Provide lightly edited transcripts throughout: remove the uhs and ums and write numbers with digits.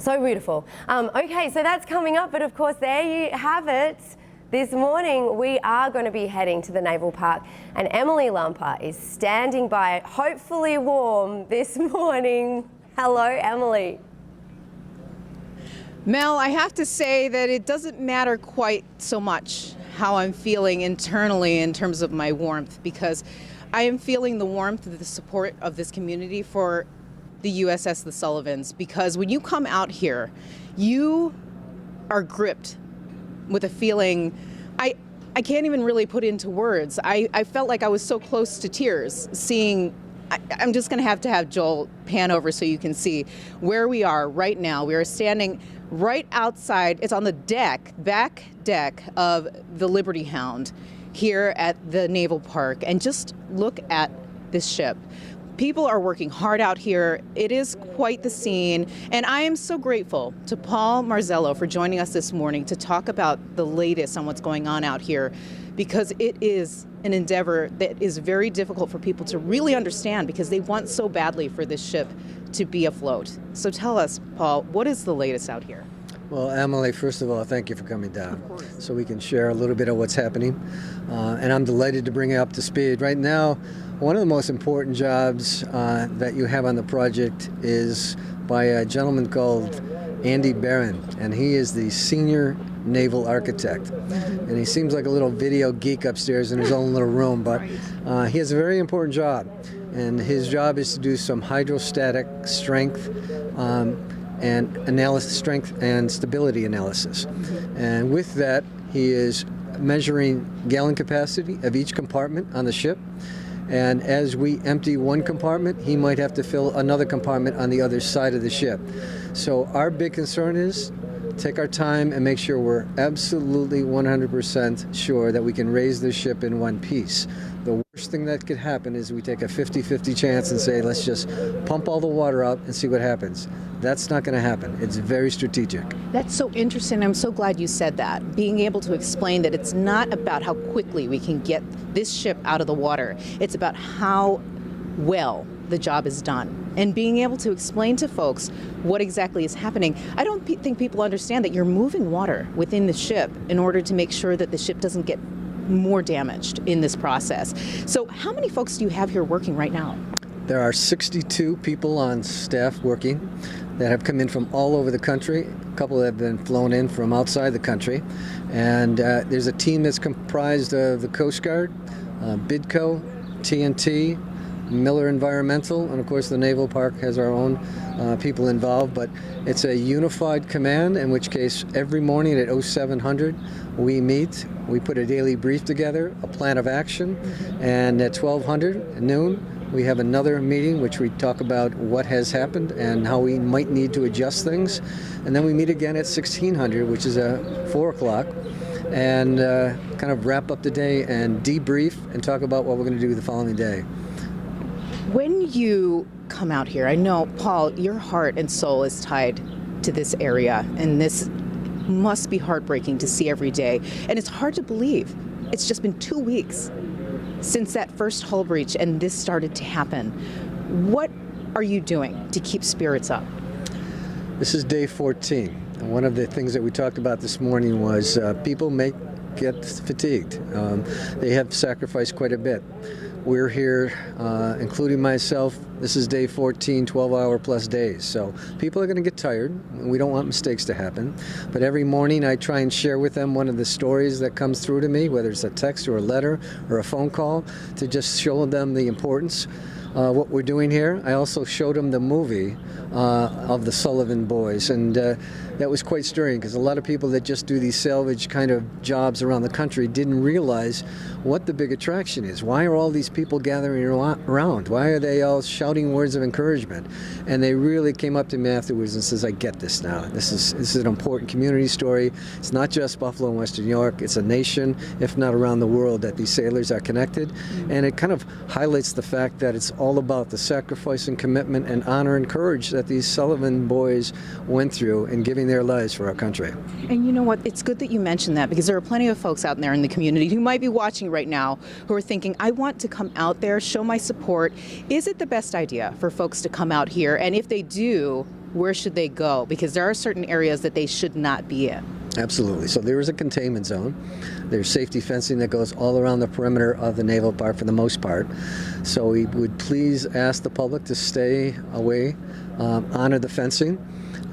So beautiful. Okay, so that's coming up, but of course there you have it. This morning we are going to be heading to the Naval Park, and Emily Lumper is standing by, hopefully warm this morning. Hello, Emily. Mel, I have to say that it doesn't matter quite so much how I'm feeling internally in terms of my warmth, because I am feeling the warmth of the support of this community for the USS The Sullivans, because when you come out here, you are gripped with a feeling I can't even really put into words. I felt like I was so close to tears seeing. I'm just going to have Joel pan over so you can see where we are right now. We are standing right outside. It's on the back deck of the Liberty Hound here at the Naval Park. And just look at this ship. People are working hard out here. It is quite the scene. And I am so grateful to Paul Marzello for joining us this morning to talk about the latest on what's going on out here, because it is an endeavor that is very difficult for people to really understand, because they want so badly for this ship to be afloat. So tell us, Paul, what is the latest out here? Well, Emily, first of all, thank you for coming down so we can share a little bit of what's happening. And I'm delighted to bring you up to speed. Right now, one of the most important jobs that you have on the project is by a gentleman called Andy Barron, and he is the senior naval architect. And he seems like a little video geek upstairs in his own little room, but he has a very important job. And his job is to do some hydrostatic strength and analysis, strength and stability analysis. And with that, he is measuring gallon capacity of each compartment on the ship. And as we empty one compartment, he might have to fill another compartment on the other side of the ship. So our big concern is take our time and make sure we're absolutely 100% sure that we can raise the ship in one piece. The worst thing that could happen is we take a 50-50 chance and say, let's just pump all the water out and see what happens. That's not going to happen. It's very strategic. That's so interesting. I'm so glad you said that. Being able to explain that it's not about how quickly we can get this ship out of the water. It's about how well the job is done, and being able to explain to folks what exactly is happening. I don't think people understand that you're moving water within the ship in order to make sure that the ship doesn't get more damaged in this process. So how many folks do you have here working right now? There are 62 people on staff working that have come in from all over the country. A couple have been flown in from outside the country. And there's a team that's comprised of the Coast Guard, BIDCO, TNT, Miller Environmental, and of course the Naval Park has our own people involved. But it's a unified command, in which case every morning at 0700 we meet. We put a daily brief together, a plan of action, and at 1200 at noon we have another meeting which we talk about what has happened and how we might need to adjust things. And then we meet again at 1600, which is 4 o'clock, and kind of wrap up the day and debrief and talk about what we're going to do the following day. When you come out here, I know, Paul, your heart and soul is tied to this area, and this must be heartbreaking to see every day. And it's hard to believe. It's just been 2 weeks since that first hull breach and this started to happen. What are you doing to keep spirits up? This is day 14. And one of the things that we talked about this morning was people may get fatigued. They have sacrificed quite a bit. We're here, including myself, this is day 14, 12-hour plus days. So people are going to get tired. We don't want mistakes to happen. But every morning I try and share with them one of the stories that comes through to me, whether it's a text or a letter or a phone call, to just show them the importance what we're doing here. I also showed them the movie of the Sullivan boys, and that was quite stirring, because a lot of people that just do these salvage kind of jobs around the country didn't realize what the big attraction is. Why are all these people gathering around? Why are they all shouting words of encouragement? And they really came up to me afterwards and says, I get this now. This is an important community story. It's not just Buffalo and Western New York. It's a nation, if not around the world, that these sailors are connected. And it kind of highlights the fact that it's all about the sacrifice and commitment and honor and courage that these Sullivan boys went through in giving their lives for our country. And you know what? It's good that you mentioned that, because there are plenty of folks out there in the community who might be watching right now who are thinking, I want to come out there, show my support. Is it the best idea for folks to come out here? And if they do, where should they go? Because there are certain areas that they should not be in. Absolutely. So there is a containment zone. There's safety fencing that goes all around the perimeter of the Naval Park for the most part. So we would please ask the public to stay away, honor the fencing.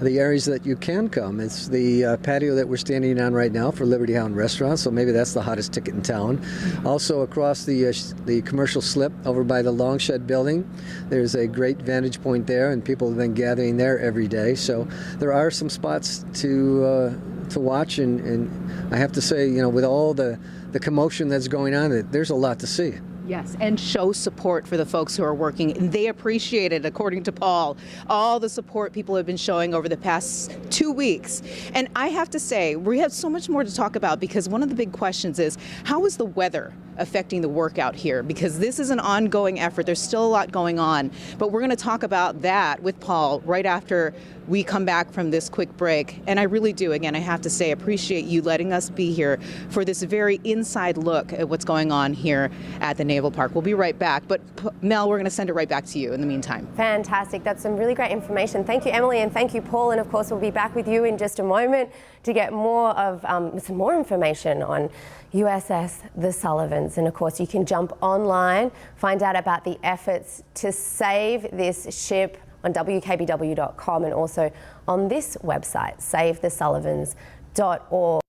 The areas that you can come, it's the patio that we're standing on right now for Liberty Hound Restaurant, so maybe that's the hottest ticket in town. Also across the commercial slip over by the Long Shed building, there's a great vantage point there, and people have been gathering there every day. So there are some spots to watch, and I have to say, you know, with all the commotion that's going on, there's a lot to see. Yes, and show support for the folks who are working. And they appreciate it, according to Paul, all the support people have been showing over the past 2 weeks. And I have to say, we have so much more to talk about, because one of the big questions is, how is the weather affecting the work out here? Because this is an ongoing effort. There's still a lot going on. But we're going to talk about that with Paul right after we come back from this quick break. And I really do, again, I have to say, appreciate you letting us be here for this very inside look at what's going on here at the Naval Park. We'll be right back. But Mel, we're going to send it right back to you in the meantime. Fantastic. That's some really great information. Thank you, Emily, and thank you, Paul. And of course, we'll be back with you in just a moment to get more of some more information on USS The Sullivans. And of course, you can jump online, find out about the efforts to save this ship on WKBW.com and also on this website, savethesullivans.org.